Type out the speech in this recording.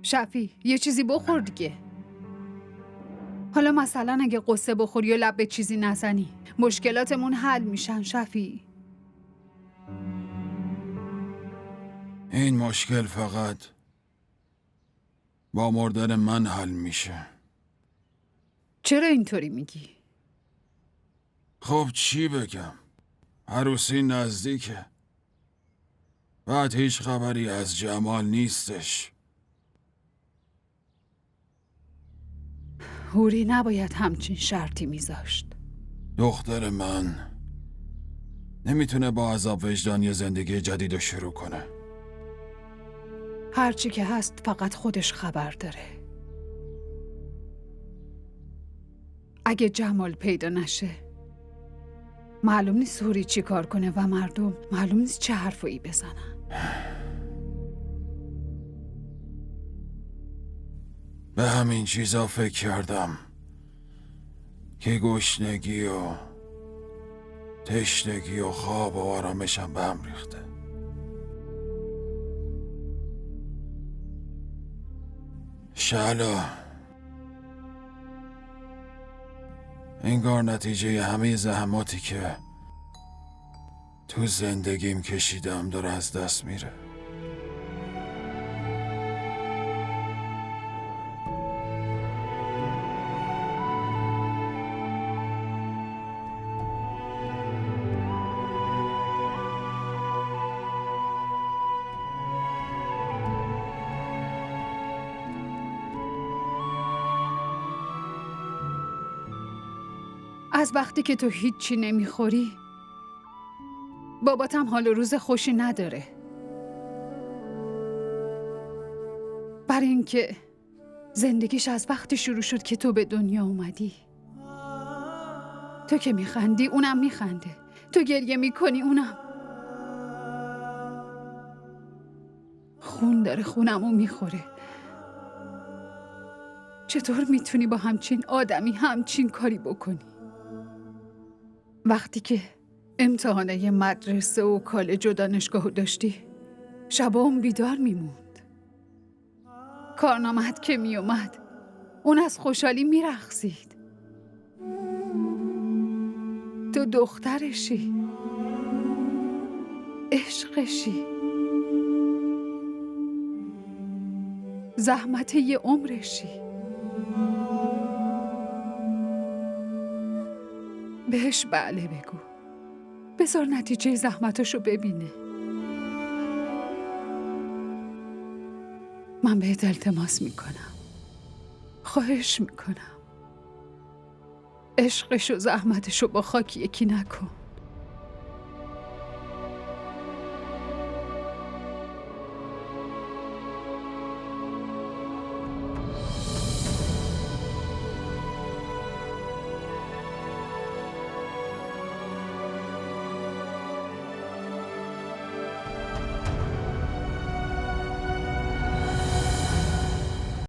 شفی یه چیزی بخور دیگه. حالا مثلا اگه قصه بخوری و لب به چیزی نزنی مشکلاتمون حل میشن شفی. این مشکل فقط با مردن من حل میشه. چرا اینطوری میگی؟ خب چی بگم؟ عروسی نزدیکه. بعد هیچ خبری از جمال نیستش. هوری نباید همچین شرطی میذاشت. دختر من نمیتونه با عذاب وجدان یه زندگی جدید رو شروع کنه. هرچی که هست فقط خودش خبر داره. اگه جمال پیدا نشه معلوم نیست هوری چی کار کنه و مردم معلوم نیست چه حرفایی بزنن. به همین چیزا فکر کردم که گشنگی و تشنگی و خواب و آرامشم به هم ریخته. شالا انگار نتیجه همه زحماتی که تو زندگیم کشیدم داره از دست میره. از وقتی که تو هیچی نمیخوری باباتم حال و روز خوشی نداره. برای اینکه زندگیش از وقتی شروع شد که تو به دنیا اومدی. تو که میخندی اونم میخنده، تو گریه میکنی اونم. خون داره خونمو میخوره. چطور میتونی با همچین آدمی همچین کاری بکنی؟ وقتی که امتحانه مدرسه و کالج و دانشگاه داشتی شبا اون بیدار میموند. کارنامه‌ات که میومد اون از خوشحالی میرقصید. تو دخترشی، عشقشی، زحمت یه عمرشی. بهش بله بگو، بذار نتیجه زحمتشو ببینه. من بهت التماس میکنم، خواهش میکنم، عشقش و زحمتشو با خاک یکی نکن.